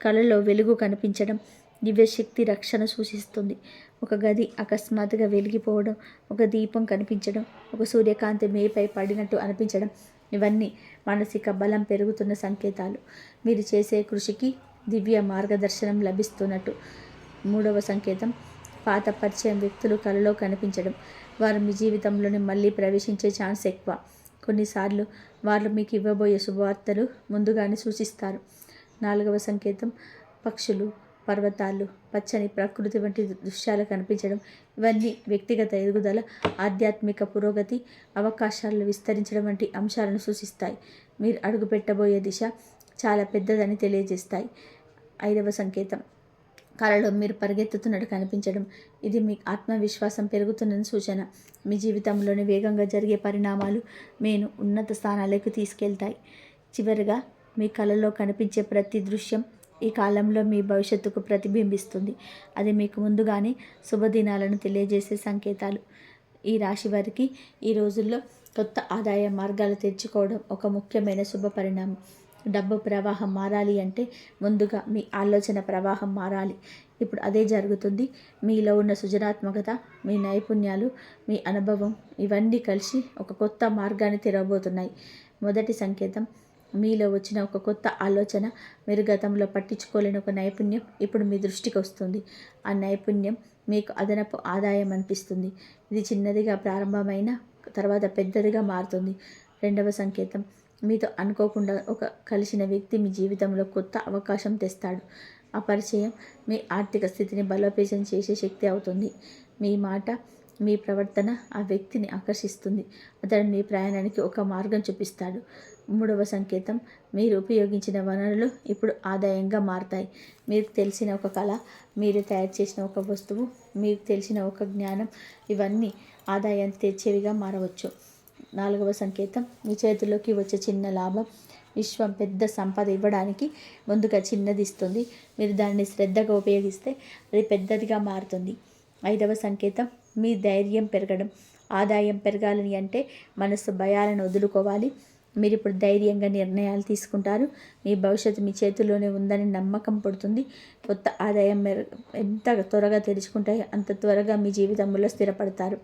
కళలో వెలుగు కనిపించడం దివ్యశక్తి రక్షణ సూచిస్తుంది. ఒక గది అకస్మాత్తుగా వెలిగిపోవడం, ఒక దీపం కనిపించడం, ఒక సూర్యకాంతి మేపై పడినట్టు అనిపించడం, ఇవన్నీ మానసిక బలం పెరుగుతున్న సంకేతాలు. మీరు చేసే కృషికి దివ్య మార్గదర్శనం లభిస్తున్నట్టు. మూడవ సంకేతం పాత పరిచయం వ్యక్తులు కలలో కనిపించడం. వారు మీ జీవితంలోని మళ్ళీ ప్రవేశించే ఛాన్స్ ఎక్కువ. కొన్నిసార్లు వాళ్ళు మీకు ఇవ్వబోయే శుభవార్తలు ముందుగానే సూచిస్తారు. నాలుగవ సంకేతం పక్షులు, పర్వతాలు, పచ్చని ప్రకృతి వంటి దృశ్యాలు కనిపించడం, ఇవన్నీ వ్యక్తిగత ఎదుగుదల, ఆధ్యాత్మిక పురోగతి, అవకాశాలను విస్తరించడం వంటి అంశాలను సూచిస్తాయి. మీరు అడుగుపెట్టబోయే దిశ చాలా పెద్దదని తెలియజేస్తాయి. ఐదవ సంకేతం కళలో మీరు పరిగెత్తుతున్నట్టు కనిపించడం. ఇది మీ ఆత్మవిశ్వాసం పెరుగుతున్న సూచన. మీ జీవితంలోని వేగంగా జరిగే పరిణామాలు మీను ఉన్నత స్థానాలకు తీసుకెళ్తాయి. చివరిగా మీ కళలో కనిపించే ప్రతి దృశ్యం ఈ కాలంలో మీ భవిష్యత్తుకు ప్రతిబింబిస్తుంది. అది మీకు ముందుగానే శుభదినాలను తెలియజేసే సంకేతాలు. ఈ రాశి వారికి ఈ రోజుల్లో కొత్త ఆదాయ మార్గాలు తెరుచుకోవడం ఒక ముఖ్యమైన శుభ పరిణామం. డబ్బు ప్రవాహం మారాలి అంటే ముందుగా మీ ఆలోచన ప్రవాహం మారాలి. ఇప్పుడు అదే జరుగుతుంది. మీలో ఉన్న సృజనాత్మకత, మీ నైపుణ్యాలు, మీ అనుభవం, ఇవన్నీ కలిసి ఒక కొత్త మార్గాన్ని తెరవబోతున్నాయి. మొదటి సంకేతం మీలో వచ్చిన ఒక కొత్త ఆలోచన. మీరు గతంలో పట్టించుకోలేని ఒక నైపుణ్యం ఇప్పుడు మీ దృష్టికి వస్తుంది. ఆ నైపుణ్యం మీకు అదనపు ఆదాయం అనిపిస్తుంది. ఇది చిన్నదిగా ప్రారంభమైన తర్వాత పెద్దదిగా మారుతుంది. రెండవ సంకేతం మీతో అనుకోకుండా ఒక కలిసిన వ్యక్తి మీ జీవితంలో కొత్త అవకాశం తెస్తాడు. ఆ పరిచయం మీ ఆర్థిక స్థితిని బలోపేతం చేసే శక్తి అవుతుంది. మీ మాట, మీ ప్రవర్తన ఆ వ్యక్తిని ఆకర్షిస్తుంది. అతడు మీ ప్రయాణానికి ఒక మార్గం చూపిస్తాడు. మూడవ సంకేతం మీరు ఉపయోగించిన వనరులు ఇప్పుడు ఆదాయంగా మారతాయి. మీకు తెలిసిన ఒక కళ, మీరు తయారు చేసిన ఒక వస్తువు, మీకు తెలిసిన ఒక జ్ఞానం, ఇవన్నీ ఆదాయాన్ని తెచ్చేవిగా మారవచ్చు. నాలుగవ సంకేతం మీ చేతిలోకి వచ్చే చిన్న లాభం విశ్వం పెద్ద సంపద ఇవ్వడానికి ముందుగా చిన్నది ఇస్తుంది. మీరు దాన్ని శ్రద్ధగా ఉపయోగిస్తే అది పెద్దదిగా మారుతుంది. ఐదవ సంకేతం మీ ధైర్యం పెరగడం. ఆదాయం పెరగాలని అంటే మనసు భయాలను వదులుకోవాలి. మీరు ఇప్పుడు ధైర్యంగా నిర్ణయాలు తీసుకుంటారు. మీ భవిష్యత్తు మీ చేతుల్లోనే ఉందని నమ్మకం పడుతుంది. కొత్త ఆదాయం ఎంత త్వరగా తెరుచుకుంటాయో అంత త్వరగా మీ జీవితంలో స్థిరపడతారు.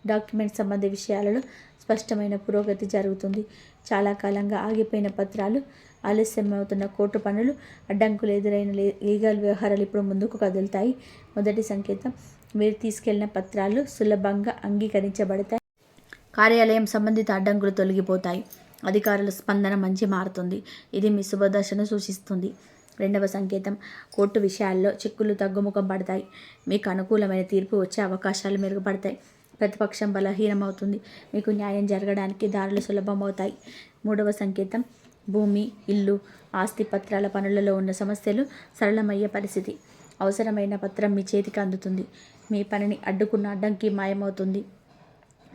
డాక్యుమెంట్ సంబంధ విషయాలలో స్పష్టమైన పురోగతి జరుగుతుంది. చాలా కాలంగా ఆగిపోయిన పత్రాలు, ఆలస్యమవుతున్న కోర్టు పనులు, అడ్డంకులు ఎదురైన లీగల్ వ్యవహారాలు ఇప్పుడు ముందుకు కదులుతాయి. మొదటి సంకేతం మీరు తీసుకెళ్లిన పత్రాలు సులభంగా అంగీకరించబడతాయి. కార్యాలయం సంబంధిత అడ్డంకులు తొలగిపోతాయి. అధికారుల స్పందన మంచి మారుతుంది. ఇది మీ శుభదశను సూచిస్తుంది. రెండవ సంకేతం, కోర్టు విషయాల్లో చిక్కులు తగ్గుముఖం పడతాయి. మీకు అనుకూలమైన తీర్పు వచ్చే అవకాశాలు మెరుగుపడతాయి. ప్రతిపక్షం బలహీనమవుతుంది. మీకు న్యాయం జరగడానికి దారులు సులభమవుతాయి. మూడవ సంకేతం, భూమి, ఇల్లు, ఆస్తి పత్రాల పనులలో ఉన్న సమస్యలు సరళమయ్యే పరిస్థితి. అవసరమైన పత్రం మీ చేతికి అందుతుంది. మీ పనిని అడ్డుకున్న అడ్డంకి మాయమవుతుంది.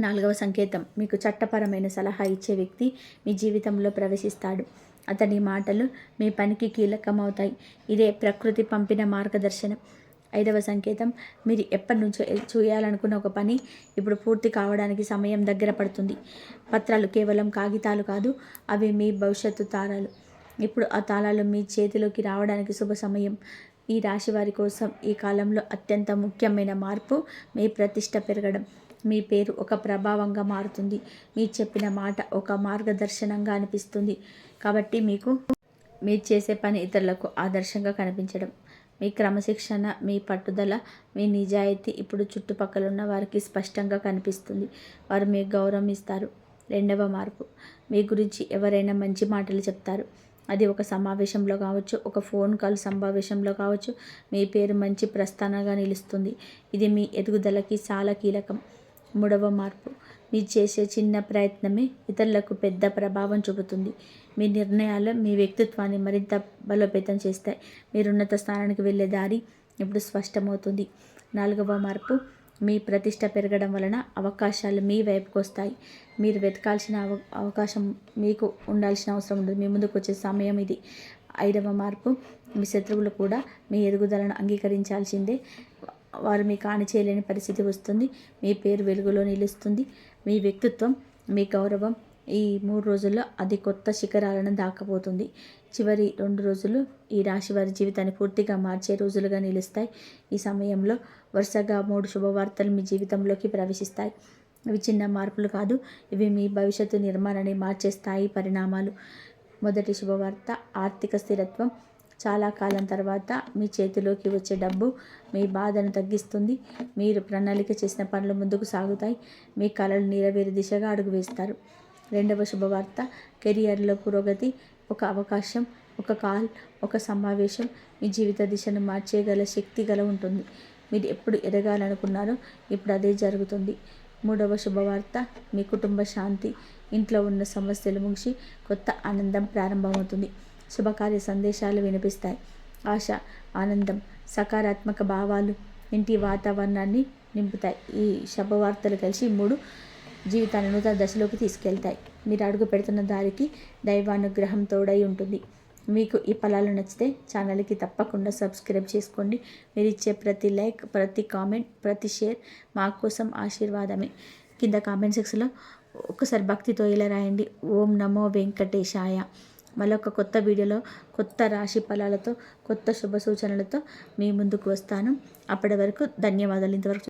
నాలుగవ సంకేతం, మీకు చట్టపరమైన సలహా ఇచ్చే వ్యక్తి మీ జీవితంలో ప్రవేశిస్తాడు. అతని మాటలు మీ పనికి కీలకమవుతాయి. ఇదే ప్రకృతి పంపిన మార్గదర్శనం. ఐదవ సంకేతం, మీరు ఎప్పటి నుంచో చేయాలనుకున్న ఒక పని ఇప్పుడు పూర్తి కావడానికి సమయం దగ్గర పడుతుంది. పత్రాలు కేవలం కాగితాలు కాదు, అవి మీ భవిష్యత్తు తాళాలు. ఇప్పుడు ఆ తాళాలు మీ చేతిలోకి రావడానికి శుభ సమయం. ఈ రాశి వారి కోసం ఈ కాలంలో అత్యంత ముఖ్యమైన మార్పు మీ ప్రతిష్ట పెరగడం. మీ పేరు ఒక ప్రభావంగా మారుతుంది. మీరు చెప్పిన మాట ఒక మార్గదర్శనంగా అనిపిస్తుంది. కాబట్టి మీరు చేసే పని ఇతరులకు ఆదర్శంగా కనిపించడం. మీ క్రమశిక్షణ, మీ పట్టుదల, మీ నిజాయితీ ఇప్పుడు చుట్టుపక్కల ఉన్న వారికి స్పష్టంగా కనిపిస్తుంది. వారు మీకు గౌరవం ఇస్తారు. రెండవ మార్పు, మీ గురించి ఎవరైనా మంచి మాటలు చెప్తారు. అది ఒక సమావేశంలో కావచ్చు, ఒక ఫోన్ కాల్ సమావేశంలో కావచ్చు. మీ పేరు మంచి ప్రస్థానంగా నిలుస్తుంది. ఇది మీ ఎదుగుదలకి చాలా కీలకం. మూడవ మార్పు, మీరు చేసే చిన్న ప్రయత్నమే ఇతరులకు పెద్ద ప్రభావం చూపుతుంది. మీ నిర్ణయాలు మీ వ్యక్తిత్వాన్ని మరింత బలోపేతం చేస్తాయి. మీరు ఉన్నత స్థానానికి వెళ్ళే దారి ఇప్పుడు స్పష్టమవుతుంది. నాలుగవ మార్పు, మీ ప్రతిష్ట పెరగడం వలన అవకాశాలు మీ వైపుకు వస్తాయి. మీరు వెతకాల్సిన అవకాశం మీకు ఉండాల్సిన అవసరం ఉండదు. మీ ముందుకు వచ్చే సమయం ఇది. ఐదవ మార్పు, మీ శత్రువులు కూడా మీ ఎదుగుదలను అంగీకరించాల్సిందే. వారు మీకు హాని చేయలేని పరిస్థితి వస్తుంది. మీ పేరు వెలుగులో నిలుస్తుంది. మీ వ్యక్తిత్వం, మీ గౌరవం ఈ 3 రోజుల్లో అది కొత్త శిఖరాలను దాకపోతుంది. చివరి 2 రోజులు ఈ రాశి వారి జీవితాన్ని పూర్తిగా మార్చే రోజులుగా నిలుస్తాయి. ఈ సమయంలో వరుసగా 3 శుభవార్తలు మీ జీవితంలోకి ప్రవేశిస్తాయి. ఇవి చిన్న మార్పులు కాదు, ఇవి మీ భవిష్యత్తు నిర్మాణాన్ని మార్చే స్థాయి పరిణామాలు. మొదటి శుభవార్త, ఆర్థిక స్థిరత్వం. చాలా కాలం తర్వాత మీ చేతిలోకి వచ్చే డబ్బు మీ బాధను తగ్గిస్తుంది. మీరు ప్రణాళిక చేసిన పనులు ముందుకు సాగుతాయి. మీ కలలు నెరవేరే దిశగా అడుగు వేస్తారు. రెండవ శుభవార్త, కెరియర్లో పురోగతి. ఒక అవకాశం, ఒక కాల్, ఒక సమావేశం మీ జీవిత దిశను మార్చేయగల శక్తి గల ఉంటుంది. మీరు ఎప్పుడు ఎదగాలనుకున్నారో ఇప్పుడు అదే జరుగుతుంది. మూడవ శుభవార్త, మీ కుటుంబ శాంతి. ఇంట్లో ఉన్న సమస్యలు ముగిసి కొత్త ఆనందం ప్రారంభమవుతుంది. శుభకార్య సందేశాలు వినిపిస్తాయి. ఆశ, ఆనందం, సకారాత్మక భావాలు ఇంటి వాతావరణాన్ని నింపుతాయి. ఈ శుభవార్తలు కలిసి 3 జీవితాన్ని నూతన దశలోకి తీసుకెళ్తాయి. మీరు అడుగు పెడుతున్న దారికి దైవానుగ్రహం తోడై ఉంటుంది. మీకు ఈ ఫలాలు నచ్చితే ఛానల్కి తప్పకుండా సబ్స్క్రైబ్ చేసుకోండి. మీరు ఇచ్చే ప్రతి లైక్, ప్రతి కామెంట్, ప్రతి షేర్ మా కోసం ఆశీర్వాదమే. కింద కామెంట్ సెక్షన్లో ఒక్కసారి భక్తితో ఇలా రాయండి, ఓం నమో వెంకటేశాయ. మరొక కొత్త వీడియోలో కొత్త రాశి ఫలాలతో, కొత్త శుభ సూచనలతో మీ ముందుకు వస్తాను. అప్పటి వరకు ధన్యవాదాలు. ఇంతవరకు